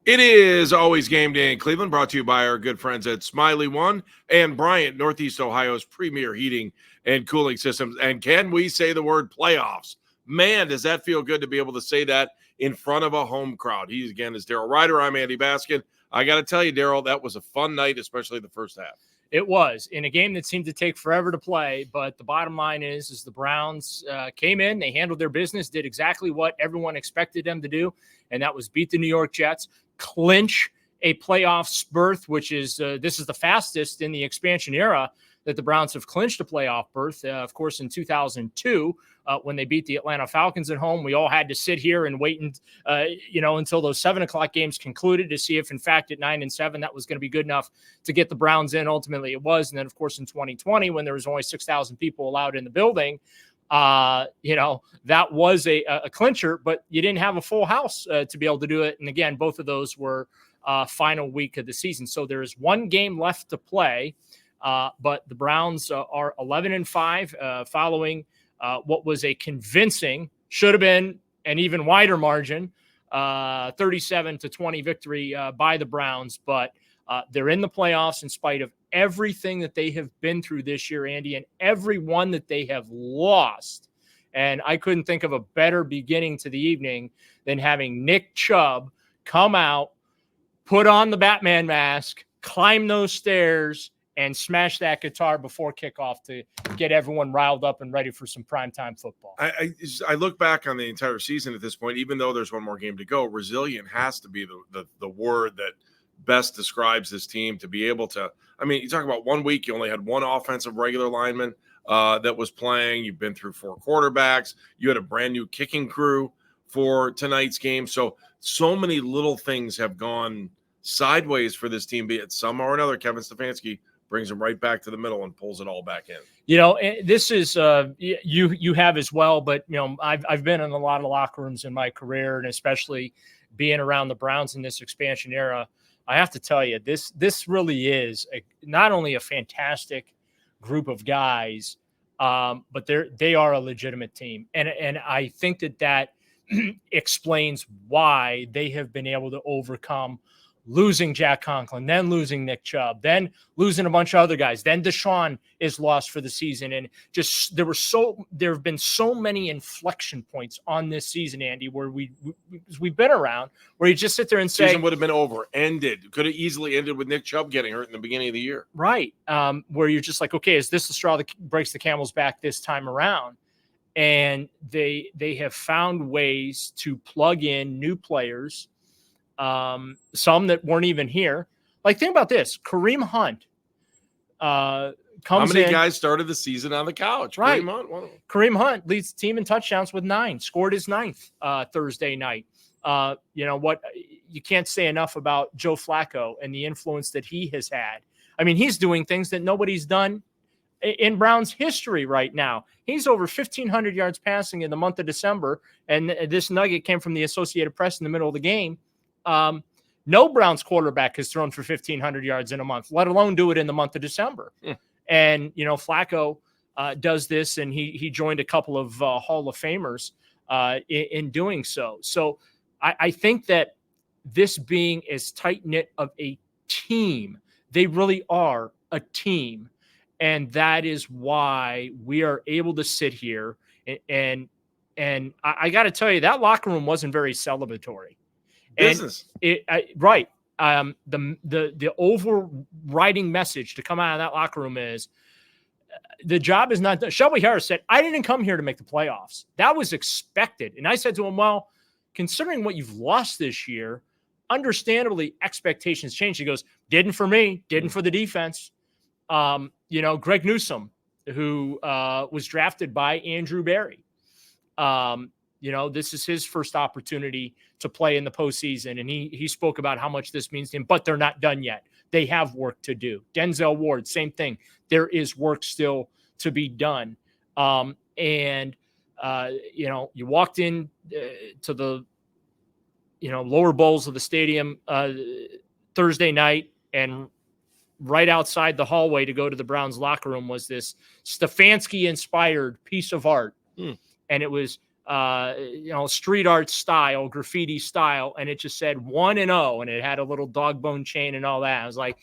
It is always game day in Cleveland, brought to you by our good friends at Smiley One and Bryant, Northeast Ohio's premier heating and cooling systems. And can we say the word playoffs? Man, does that feel good to be able to say that in front of a home crowd. He, again, is Daryl Ryder. I'm Andy Baskin. I got to tell you, Daryl, that was a fun night, especially the first half. It was in a game that seemed to take forever to play, but the bottom line is the Browns came in, they handled their business, did exactly what everyone expected them to do, and that was beat the New York Jets, clinch a playoff berth, which is this is the fastest in the expansion era that the Browns have clinched a playoff berth. Of course, in 2002, when they beat the Atlanta Falcons at home, we all had to sit here and wait until those 7:00 games concluded to see if, in fact, at 9-7, that was going to be good enough to get the Browns in. Ultimately, it was. And then, of course, in 2020, when there was only 6,000 people allowed in the building, that was a clincher, but you didn't have a full house to be able to do it. And again, both of those were final week of the season. So there is one game left to play. But the Browns are 11-5 following what was a convincing, should have been an even wider margin, 37-20 victory by the Browns. But they're in the playoffs in spite of everything that they have been through this year, Andy, and everyone that they have lost. And I couldn't think of a better beginning to the evening than having Nick Chubb come out, put on the Batman mask, climb those stairs, and smash that guitar before kickoff to get everyone riled up and ready for some primetime football. I look back on the entire season at this point, even though there's one more game to go, resilient has to be the word that best describes this team to be able to – I mean, you talk about 1 week, you only had one offensive regular lineman that was playing. You've been through 4 quarterbacks. You had a brand-new kicking crew for tonight's game. So many little things have gone sideways for this team, be it somehow or another. Kevin Stefanski brings them right back to the middle and pulls it all back in. This is you have as well, but I've been in a lot of locker rooms in my career, and especially being around the Browns in this expansion era. I have to tell you, this really is not only a fantastic group of guys, but they are a legitimate team, and I think that explains why they have been able to overcome losing Jack Conklin, then losing Nick Chubb, then losing a bunch of other guys. Then Deshaun is lost for the season. And just there have been so many inflection points on this season, Andy, where we've been around, where you just sit there and say, season would have been over, ended. Could have easily ended with Nick Chubb getting hurt in the beginning of the year. Right. Where you're just like, okay, is this the straw that breaks the camel's back this time around? And they have found ways to plug in new players, some that weren't even here. Like, think about this. Kareem Hunt comes How many in, guys started the season on the couch? Right. Kareem Hunt leads the team in touchdowns with 9, scored his 9th Thursday night. You can't say enough about Joe Flacco and the influence that he has had. I mean, he's doing things that nobody's done in Browns history right now. He's over 1,500 yards passing in the month of December, and this nugget came from the Associated Press in the middle of the game. No Browns quarterback has thrown for 1,500 yards in a month, let alone do it in the month of December. Yeah. And, Flacco does this, and he joined a couple of Hall of Famers in doing so. So I think that this being as tight-knit of a team, they really are a team. And that is why we are able to sit here. And I got to tell you, that locker room wasn't very celebratory. Business. Right. The overriding message to come out of that locker room is the job is not done. Shelby Harris said, I didn't come here to make the playoffs. That was expected. And I said to him, well, considering what you've lost this year, understandably expectations changed. He goes, didn't for me, didn't for the defense. Greg Newsome, who was drafted by Andrew Berry. This is his first opportunity to play in the postseason, and he spoke about how much this means to him, but they're not done yet. They have work to do. Denzel Ward, same thing. There is work still to be done. You walked in to the, lower bowls of the stadium Thursday night, and right outside the hallway to go to the Browns locker room was this Stefanski-inspired piece of art. And it was street art style, graffiti style, and it just said 1-0, and it had a little dog bone chain and all that. I was like,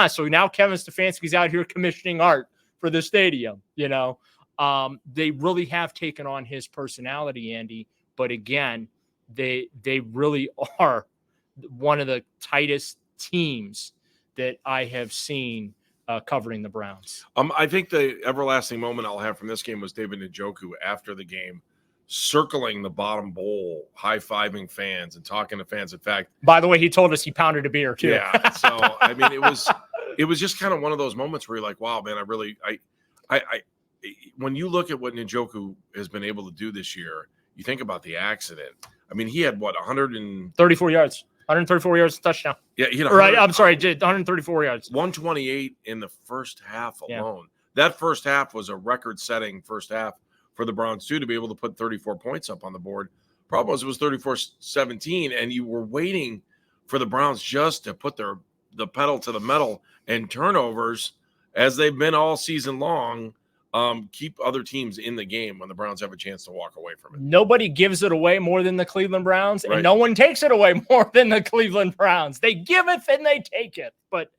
so now Kevin Stefanski's out here commissioning art for the stadium. They really have taken on his personality, Andy. But again, they really are one of the tightest teams that I have seen covering the Browns. I think the everlasting moment I'll have from this game was David Njoku after the game, circling the bottom bowl, high-fiving fans and talking to fans. In fact, by the way, he told us he pounded a beer too. Yeah. So, I mean, it was just kind of one of those moments where you're like, wow, man, when you look at what Njoku has been able to do this year, you think about the accident. I mean, he had 134 yards. 134 yards, touchdown. Yeah, he had I'm sorry, 134 yards. 128 in the first half alone. Yeah. That first half was a record-setting first half for the Browns, too, to be able to put 34 points up on the board. Problem was it was 34-17, and you were waiting for the Browns just to put the pedal to the metal, and turnovers, as they've been all season long, keep other teams in the game when the Browns have a chance to walk away from it. Nobody gives it away more than the Cleveland Browns, Right. and no one takes it away more than the Cleveland Browns. They give it and they take it. But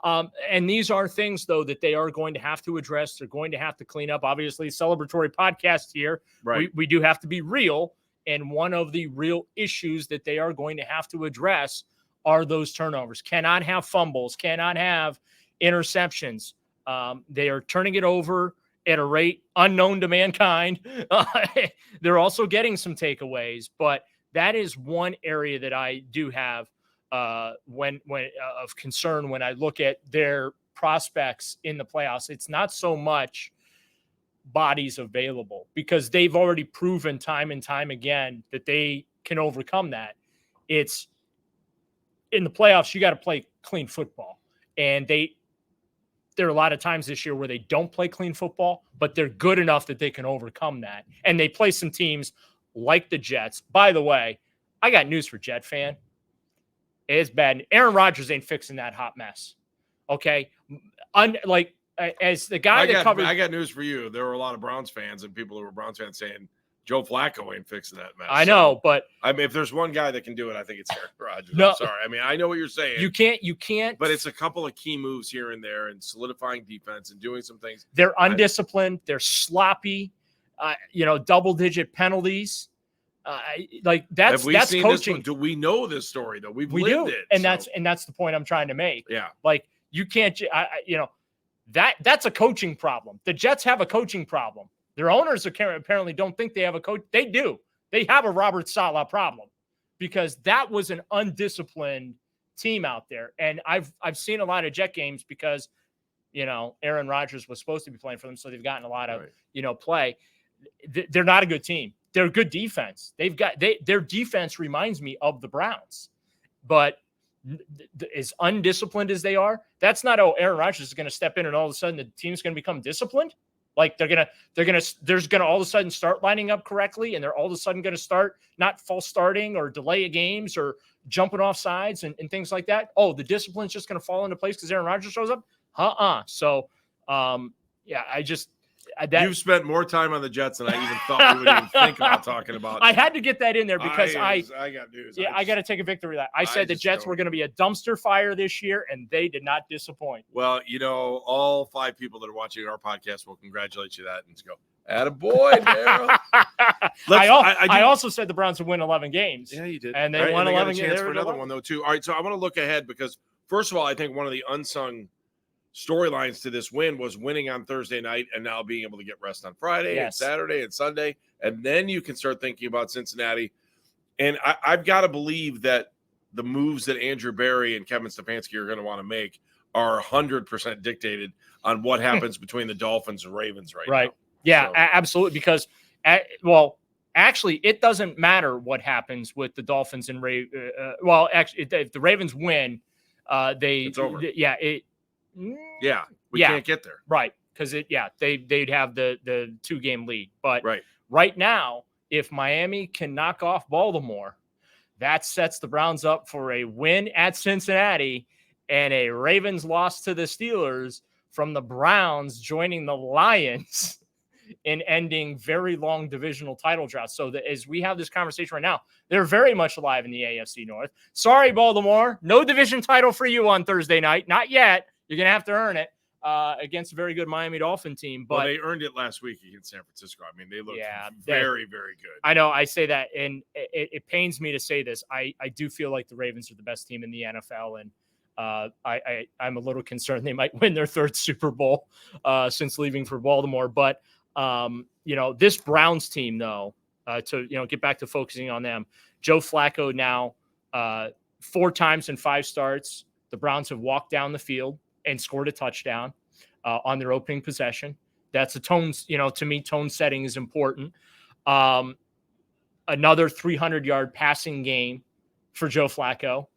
and these are things, though, that they are going to have to address. They're going to have to clean up. Obviously, celebratory podcast here. Right. We do have to be real. And one of the real issues that they are going to have to address are those turnovers. Cannot have fumbles, cannot have interceptions. They are turning it over at a rate unknown to mankind. They're also getting some takeaways, but that is one area that I do have when of concern when I look at their prospects in the playoffs. It's not so much bodies available, because they've already proven time and time again that they can overcome that. It's in the playoffs, you got to play clean football, and there are a lot of times this year where they don't play clean football, but they're good enough that they can overcome that. And they play some teams like the Jets. By the way, I got news for Jet fan. It's bad. Aaron Rodgers ain't fixing that hot mess. Okay? As the guy that covered... I got news for you. There were a lot of Browns fans and people who were Browns fans saying Joe Flacco ain't fixing that mess. I know, but... I mean, if there's one guy that can do it, I think it's Aaron Rodgers. No, I'm sorry. I mean, I know what you're saying. You can't... But it's a couple of key moves here and there and solidifying defense and doing some things. They're undisciplined. They're sloppy. Double-digit penalties. That's coaching. Do we know this story though? We do, lived it, and that's the point I'm trying to make. Yeah, like you can't. That's a coaching problem. The Jets have a coaching problem. Their owners apparently don't think they have a coach. They do. They have a Robert Saleh problem, because that was an undisciplined team out there. And I've seen a lot of Jet games because Aaron Rodgers was supposed to be playing for them, so they've gotten a lot of play. They're not a good team. They're a good defense. Their defense reminds me of the Browns, but as undisciplined as they are, that's not Aaron Rodgers is going to step in and all of a sudden the team's going to become disciplined. Like they're going to all of a sudden start lining up correctly, and they're all of a sudden going to start not false starting or delay games or jumping off sides and things like that. Oh, the discipline's just going to fall into place because Aaron Rodgers shows up. So, you've spent more time on the Jets than I even thought we would even think about talking about. I had to get that in there because I got news. Yeah, I got to take a victory that. I said the Jets were going to be a dumpster fire this year, and they did not disappoint. Well, all 5 people that are watching our podcast will congratulate you that and go, attaboy, Daryl. I also said the Browns would win 11 games. Yeah, you did. And they won 11 games. Chance for another one, though, too. All right, so I want to look ahead because, first of all, I think one of the unsung storylines to this win was winning on Thursday night and now being able to get rest on Friday and Saturday and Sunday. And then you can start thinking about Cincinnati. And I've got to believe that the moves that Andrew Berry and Kevin Stefanski are going to want to make are 100% dictated on what happens between the Dolphins and Ravens right now. Yeah, absolutely. Because, actually, it doesn't matter what happens with the Dolphins and Ravens. If the Ravens win, it's over. We can't get there. Right. Because they'd have the 2-game lead. But right now, if Miami can knock off Baltimore, that sets the Browns up for a win at Cincinnati and a Ravens loss to the Steelers from the Browns joining the Lions in ending very long divisional title droughts. So that as we have this conversation right now, they're very much alive in the AFC North. Sorry, Baltimore, no division title for you on Thursday night. Not yet. You're going to have to earn it against a very good Miami Dolphin team. But they earned it last week against San Francisco. I mean, they looked very, very good. I know. I say that, and it pains me to say this. I do feel like the Ravens are the best team in the NFL, and I'm a little concerned they might win their third Super Bowl since leaving for Baltimore. But this Browns team, though, to get back to focusing on them, Joe Flacco now 4 times in 5 starts, the Browns have walked down the field and scored a touchdown on their opening possession. That's a tone. To me, tone setting is important. Another 300-yard passing game for Joe Flacco.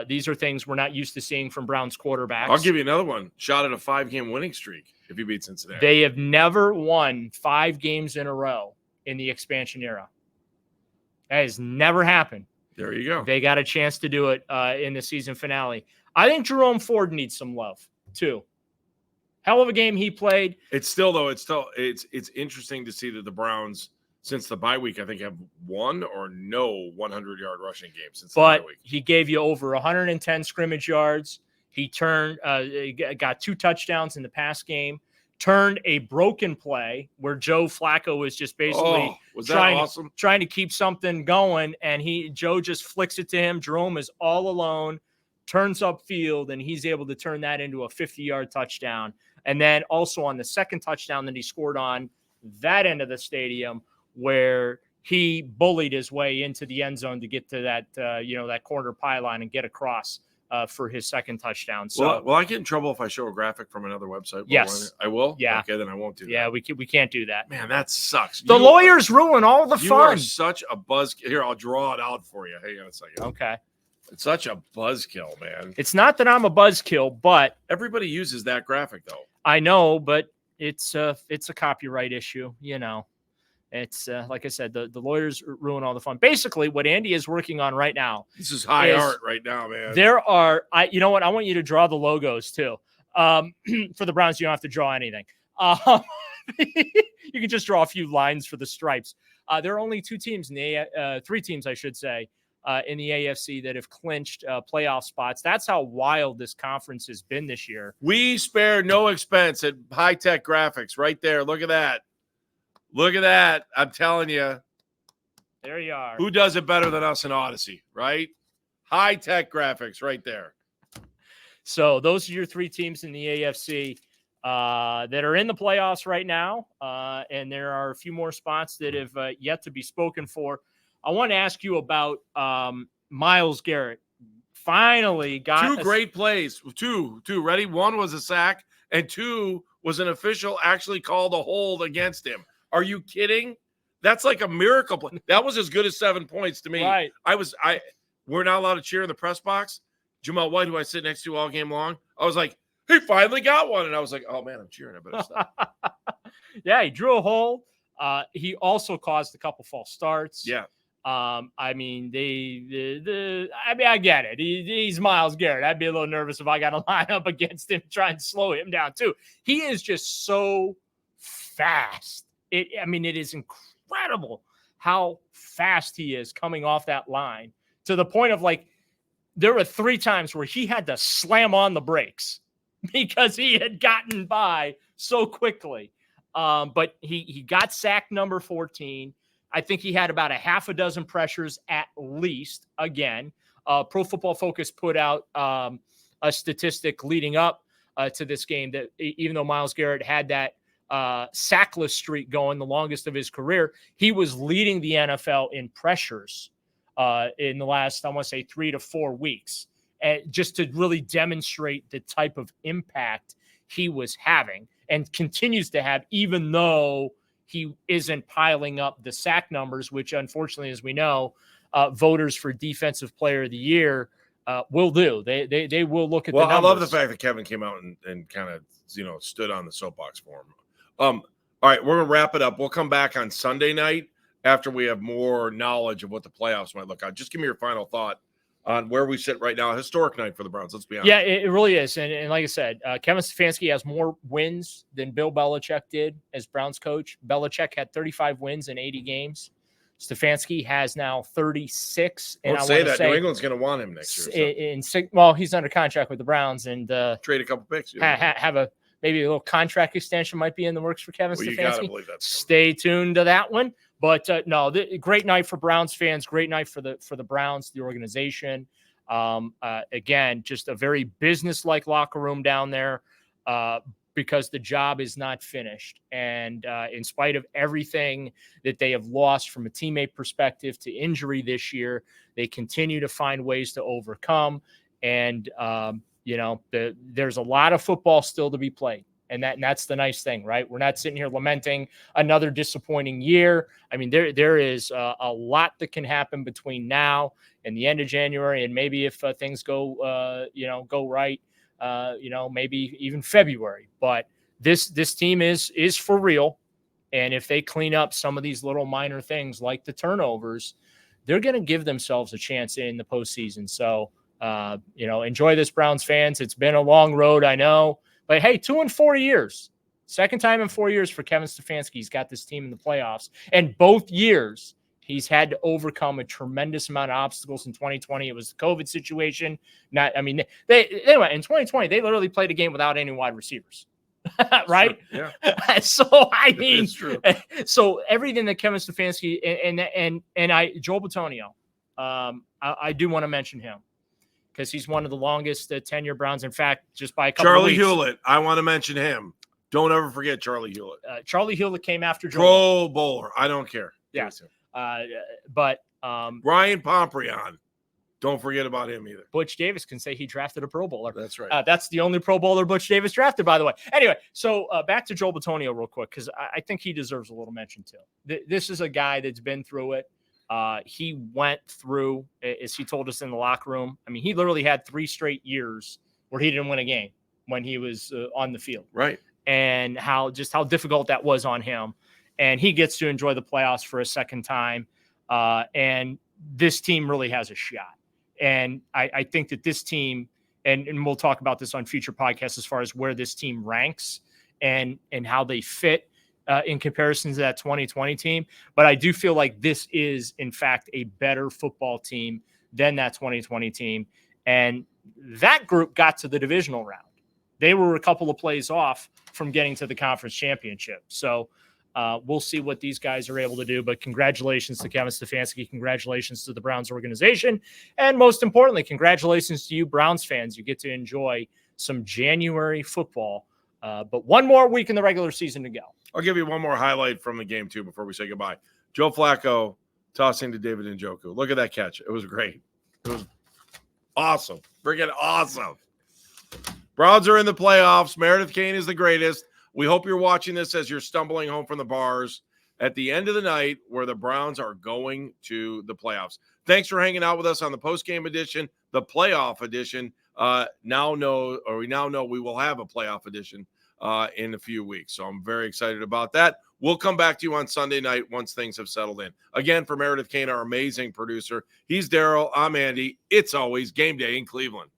These are things we're not used to seeing from Browns quarterbacks. I'll give you another one. Shot at a 5-game winning streak if you beat Cincinnati. They have never won 5 games in a row in the expansion era. That has never happened. There you go. They got a chance to do it in the season finale. I think Jerome Ford needs some love too. Hell of a game he played. It's interesting to see that the Browns, since the bye week, I think have one or no 100-yard rushing game since the bye week. He gave you over 110 scrimmage yards. He got 2 touchdowns in the pass game, turned a broken play where Joe Flacco was just basically trying to keep something going, and Joe just flicks it to him. Jerome is all alone, turns upfield, and he's able to turn that into a 50-yard touchdown. And then also on the second touchdown that he scored on that end of the stadium, where he bullied his way into the end zone to get to that that corner pylon and get across for his second touchdown. So, will I get in trouble if I show a graphic from another website? Yes, I will. Yeah. Okay, then I won't do that. Yeah, we can't do that. Man, that sucks. The lawyers ruin all the fun. You are such a buzzkill. Here, I'll draw it out for you. Hang on a second. Okay. It's such a buzzkill, man. It's not that I'm a buzzkill, but everybody uses that graphic, though. I know, but it's a copyright issue. It's like I said, the lawyers ruin all the fun. Basically, what Andy is working on right now. This is high art right now, man. There are, you know what? I want you to draw the logos too. For the Browns, you don't have to draw anything. You can just draw a few lines for the stripes. There are only 2 teams in 3 teams, I should say, in the AFC that have clinched playoff spots. That's how wild this conference has been this year. We spare no expense at High Tech Graphics right there. Look at that. Look at that. I'm telling you. There you are. Who does it better than us in Odyssey, right? High Tech Graphics right there. So those are your 3 teams in the AFC that are in the playoffs right now. And there are a few more spots that have yet to be spoken for. I want to ask you about Myles Garrett. Finally got 2 great plays. Two. Ready? 1 was a sack, and 2 was an official actually called a hold against him. Are you kidding? That's like a miracle play. That was as good as 7 points to me. Right. We're not allowed to cheer in the press box. Jamal White, who I sit next to all game long, I was like, he finally got one. And I was like, oh, man, I'm cheering. I better stop. Yeah, he drew a hold. He also caused a couple false starts. Yeah. I mean, I get it. He's Myles Garrett. I'd be a little nervous if I got to line up against him, trying to slow him down too. He is just so fast. It is incredible how fast he is coming off that line, to the point of, like, there were 3 times where he had to slam on the brakes because he had gotten by so quickly. But he got sack number 14. I think he had about a half a dozen pressures at least. Again, Pro Football Focus put out a statistic leading up to this game that even though Myles Garrett had that sackless streak going, the longest of his career, he was leading the NFL in pressures in the last, I want to say, 3 to 4 weeks, just to really demonstrate the type of impact he was having and continues to have, even though he isn't piling up the sack numbers, which unfortunately, as we know, voters for Defensive Player of the Year will do. They will look at the numbers. I love the fact that Kevin came out and kind of, stood on the soapbox for him. All right, we're going to wrap it up. We'll come back on Sunday night after we have more knowledge of what the playoffs might look like. Just give me your final thought on where we sit right now. A historic night for the Browns. Let's be honest. Yeah, it really is. And like I said, Kevin Stefanski has more wins than Bill Belichick did as Browns coach. Belichick had 35 wins in 80 games. Stefanski has now 36. And Don't say that. New England's going to want him next year. Well, he's under contract with the Browns, and trade a couple picks. Have maybe a little contract extension might be in the works for Kevin Stefanski. You got to believe that. Stay tuned to that one. But no, great night for Browns fans. Great night for the Browns, the organization. Again, just a very business-like locker room down there because the job is not finished. And in spite of everything that they have lost from a teammate perspective to injury this year, they continue to find ways to overcome. And, there's a lot of football still to be played. And that's the nice thing, right? We're not sitting here lamenting another disappointing year. I mean, there is a lot that can happen between now and the end of January, and maybe if things go right, maybe even February. But this team is for real, and if they clean up some of these little minor things like the turnovers, they're going to give themselves a chance in the postseason. So, enjoy this, Browns fans. It's been a long road, I know. But, hey, 2 in 4 years. Second time in 4 years for Kevin Stefanski. He's got this team in the playoffs. And both years, he's had to overcome a tremendous amount of obstacles. In 2020, it was the COVID situation. They went in 2020, they literally played a game without any wide receivers. Right? Sure. Yeah. So, I mean, it's true. So everything that Kevin Stefanski and Joel Bitonio, I do want to mention him, because he's one of the longest tenure Browns. In fact, just by a couple Charlie of weeks. Hewlett. I want to mention him. Don't ever forget Charlie Hewlett. Charlie Hewlett came after Joel. Pro Bowler. I don't care. Yeah. Ryan Pomprion. Don't forget about him either. Butch Davis can say he drafted a Pro Bowler. That's right. That's the only Pro Bowler Butch Davis drafted, by the way. Anyway, so back to Joel Bitonio real quick, because I think he deserves a little mention too. This is a guy that's been through it. He went through, as he told us in the locker room, I mean, he literally had 3 straight years where he didn't win a game when he was on the field. Right. And how difficult that was on him. And he gets to enjoy the playoffs for a second time. And this team really has a shot. And I think that this team, and we'll talk about this on future podcasts as far as where this team ranks and how they fit in comparison to that 2020 team. But I do feel like this is, in fact, a better football team than that 2020 team. And that group got to the divisional round. They were a couple of plays off from getting to the conference championship. So we'll see what these guys are able to do. But congratulations to Kevin Stefanski. Congratulations to the Browns organization. And most importantly, congratulations to you, Browns fans. You get to enjoy some January football. But one more week in the regular season to go. I'll give you one more highlight from the game, too, before we say goodbye. Joe Flacco tossing to David Njoku. Look at that catch. It was great. It was awesome. Freaking awesome. Browns are in the playoffs. Meredith Kane is the greatest. We hope you're watching this as you're stumbling home from the bars at the end of the night where the Browns are going to the playoffs. Thanks for hanging out with us on the post-game edition, the playoff edition. We now know we will have a playoff edition in a few weeks. So I'm very excited about that. We'll come back to you on Sunday night once things have settled in. Again, for Meredith Kane, our amazing producer, he's Daryl. I'm Andy. It's always game day in Cleveland.